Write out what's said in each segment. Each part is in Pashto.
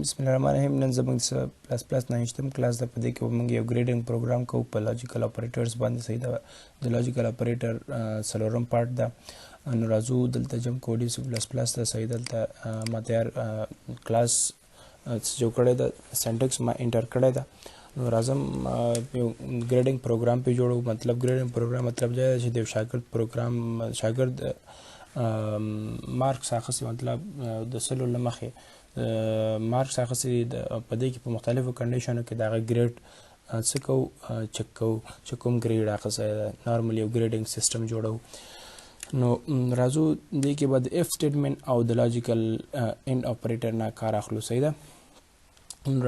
بسم الله الرحمن الرحیم. نن زموږ پلس پلس 9 کلاس د پدې کې موږ یو ګریډینګ پروګرام کوو په لاجیکل اپریټرز باندې. صحیح ده، د لاجیکل اپریټر څلورم پارت ده. نو راځو دلته جم کوډ سی پلس پلس ته. صحیح دلته ما تیار کلاس جو کړی ده، سینټیکس ما انټر کړی ده. نو راځم یو ګریډینګ پروګرام په جوړو. مطلب ګریډینګ پروګرام مطلب دا چې د شاګرد مارکس اخلي. مطلب د سلو لمخه مارکس اخلي په دې کې په مختلفو کنډیشنو کې دا ګریډ څه کو چک کو چې کوم ګریډ اخلي. نارمل یو ګریډینګ سیستم جوړو. نو راځو دې کې بعد اف سټیټمنټ او د لاجیکل اند اپریټر نه کار اخلو. صحیح ده.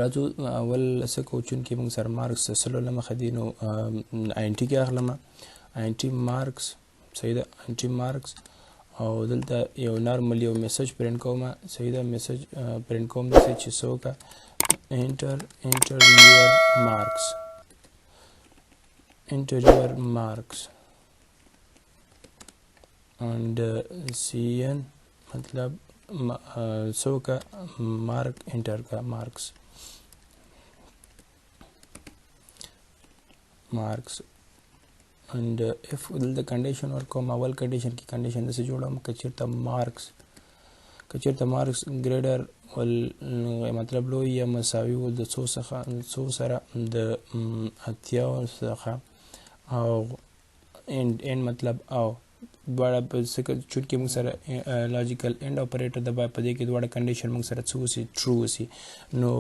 راځو اول څه کو چون کې موږ سره مارکس سلو لمخه دي. نو ان ټی کې اخلم ان ټی مارکس. صحیح ده، ان ټی مارکس او دلته یو نارمل یو میسج پرینټ کوم. صحیح ده، میسج پرینټ کوم د چې څوک انټر یور مارکس، انټر یور مارکس and cn मतलब څوک مارک انټر کا مارکس and if the condition ورکوم. اول کنډیشن کې کنډیشن دسې جوړوم کچیرته مارکس ګریډر ول مطلب لوی یا مساوي و د څو سره د اتیا څخه او ان مطلب او دواړه په چون کې موږ سره لاجیکل اند اپریټر د په دې کې دواړه کنډیشن موږ سره څه وسی ټرو وسی. نو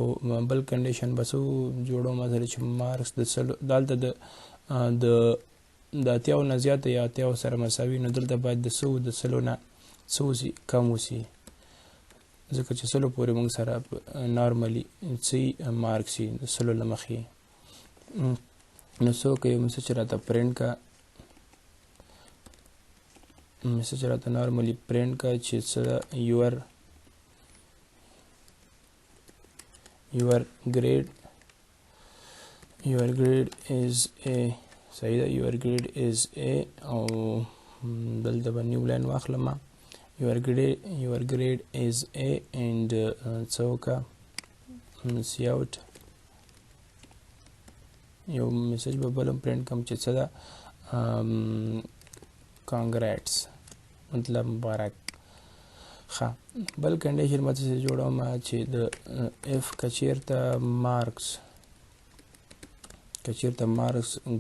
بل کنډیشن بسو جوړو مثلا چې مارکس د دالته د اتیاو نه زیاته یا اتیاو سره مساوي. نو دلته باید د سلو نه څه وسی کم وسی، ځکه چې سلو پورې موږ سره نارملی سی مارکس یې د سلو لمخې. نو څوک یو مسج راته پرینټ کا، مسج راته نارملی پرینټ کا چې څه your grade is a. صحیح ده، your grade is a او دلته به نیو لاین واخلم. your grade is a and څوک سی اوټ یو میسج به بلم پرینټ کم چې څه ده کانګریټس مطلب مبارک. ښه، بل کنډیشن به څه جوړوم چې د اف کچیرته مارکس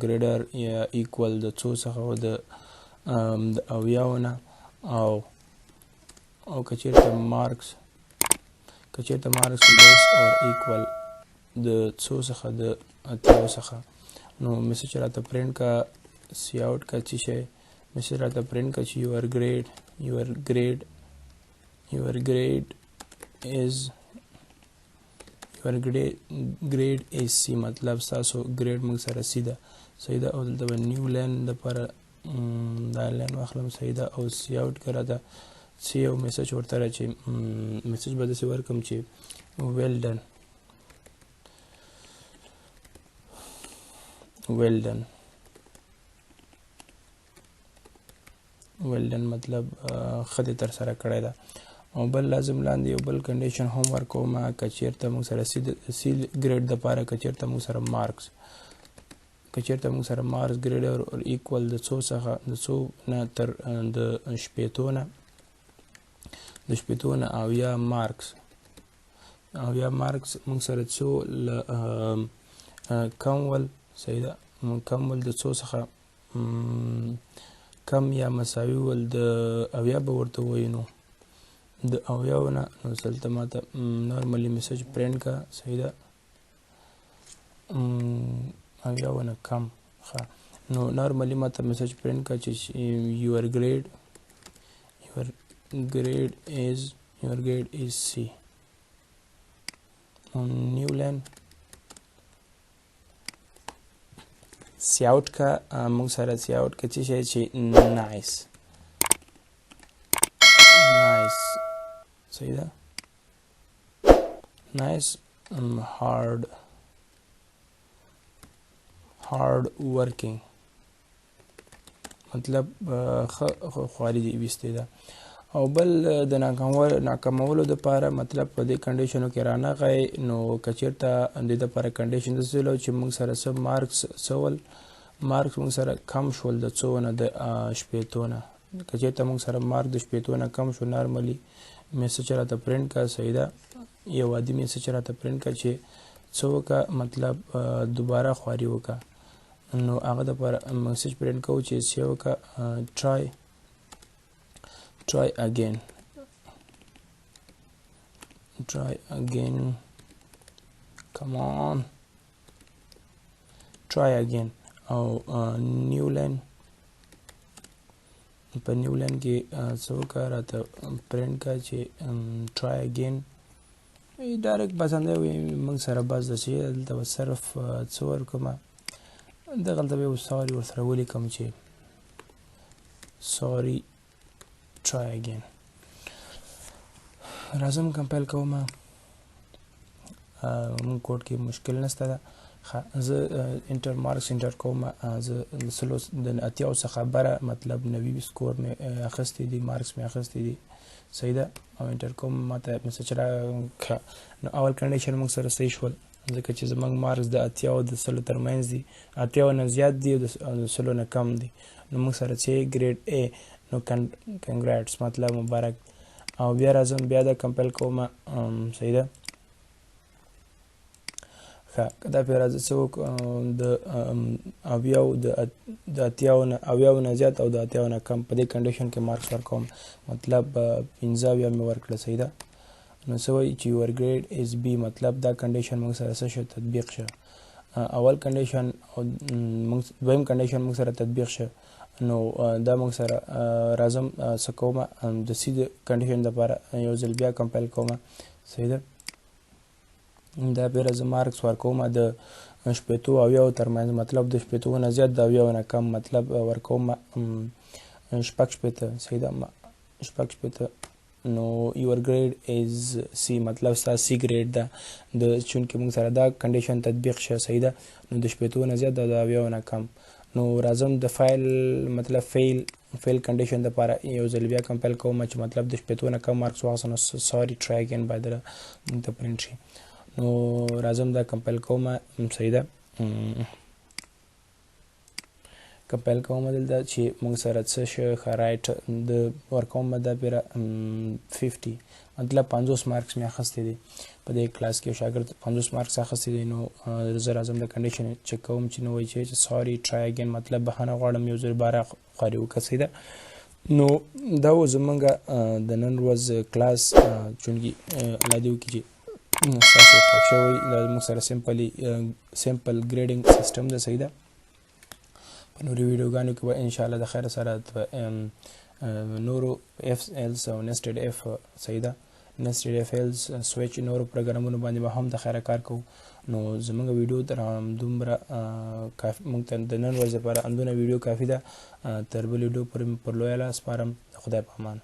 ګریډر یا ایکوال د څو څخه د اویاو نه او کچیرته مارکس لیس اور ایکوال د څو څخه د اتیاو څخه. نو میسج راته پرینټ کا سی اوټ کا چې شي میسج راته پرینټ کا چې your grade is C. مطلب تاسو ګریډ موږ سره سی ده. صحیح ده، او دلته به نیو لاین لپاره دا لاین واخلم. صحیح ده، او سی اوټ کړه ده سی او میسج ورته راچی میسج به داسې ورکم چې well done مطلب خدای تر سره کړی ده. او بل لازم لاندې یو بل کنډیشن هم ورکوم کچیرته موږ سره سی ګریډ د پاره کچیرته موږ سره مارکس ګریډ او ایکوال د څو څخه د څو نه تر د شپېتو نه او یا مارکس موږ سره څو کم ول. صحیح ده، کم ول د څو څخه کم یا مساوي ول د اویا به ورته وایو. د اویاو نه نو دلته ماته نارملی میسج پرینټ کا. صحیح ده، اویاو نه کم. ښه، نو نارملی ماته میسج پرینټ کا چې your grade is C. نیو لاین سی اوټ کا موږ سره سی اوټ کا چې شي چې نایس. صحیح ده، نایس hard working مطلب خواري دی وسته ده. او بل د ناکامولو دپاره مطلب په دې کنډیشنو کې رانغی نو که چېرته د دې دپاره کنډیشن داسې ولو چې موږ سره څه مارکس موږ سره کم شول د څو نه د شپېتو نه که چېرته موږ سره مارک د شپېتو نه کم شو نارملي میسج راته پرنټ کا صحیح ده یو عادي میسج راته پرنټ کا چې څه وکړه مطلب دوباره خواري وکړه نو هغه دپاره میسج پرنټ کوو چې څه وکړه try again come on try again او نیو لاین په نیو لاین کې څه وکړه راته پرنټ کا چې try again ډایرکټ بسنده وي موږ سره بس د چې دلته به صرف څه ورکومه دغلته به یو ساري ورسره ولیکم چې sorry try again راځم کمپایل کوم مونږ کوډ کې مشکل نشته ده زه انټر مارکس انټر کوم زه سلو د اتیاو څخه بره مطلب 90 سکور مې اخیستی دي مارکس مې اخیستی دي صحیح ده او انټر کوم ماته میسج را نو اول کنډیشن موږ سره صحیح شول ځکه چې زموږ مارکس د اتیاو د سلو ترمنځ دي اتیاو نه زیات دي او د سلو نه کم دي نو موږ سره چې ګریډ ا نو کنګریټس مطلب مبارک او بیا راځم بیا دا کمپایل کوم صحیح ده ښه دا بیا راځه څه د اتیاو نه زیات او د اتیاو نه کم په دې کنډیشن کې مارکس ورکوم مطلب 15 مې ورکړه صحیح ده نو څه وایي چې your grade is B مطلب دا کنډیشن موږ سره څه شو تطبیق شه اول کنډیشن او دویم کنډیشن موږ سره تطبیق شه نو دا موږ سره راځم څه کوم د سی د کنډیشن دپاره یو ځل بیا کمپایل کوم صحیح ده دا بیا راځم مارکس ورکوم د شپېتو اویاو ترمنځ مطلب د شپېتو نه زیات د اویاو نه کم مطلب ورکوم شپږ شپېته صحیح ده شپږ شپېته نو your grade is C مطلب ستا C grade ده د چونکې موږ سره دا کنډیشن تطبیق شه صحیح ده نو د شپېتو نه زیات د اویاو نه کم نو راځم د فایل مطلب فیل کنډیشن دپاره یو ځل بیا کمپایل کوم چې مطلب د شپېتو نه کم مارکس واخلم نو ساري ټرای اګین باید موږ ته پرنټ شي نو راځم دا کمپایل کوم صحیح ده کمپایل کوم دلته چې موږ سره څه شي رایټ د ورکوم دا پیره 50 مطلب 50 مارکس مې اخیستې دي په دې کلاس کې شاګرد 50 مارکس اخیستې دي نو زه راځم د کنډیشن چک کوم چې نو وایي چې ساري ټرای اګین مطلب بهانه غواړم یو ځل باره خواري وکړه صحیح ده نو دا و زمونږ د نن ورځ کلاس چونکې الله دې وکړي چې ستاسو خوښ شوی دا موږ سره سیمپل ګریډینګ سیسټم ده صحیح ده په نورو ویډیوګانو کې به انشاءالله د خیر سره نورو اف ایلز او نسټډ اف صحیح ده نسټډ اف ایلز سویچ نورو پروګرامونو باندې به هم د خیره کار کوو نو زموږ ویډیو تر دومره موږ ته د نن ورځې لپاره همدونه ویډیو کافي ده تر بل ویډیو پورې پر لویه لاس سپارم د خدای په امان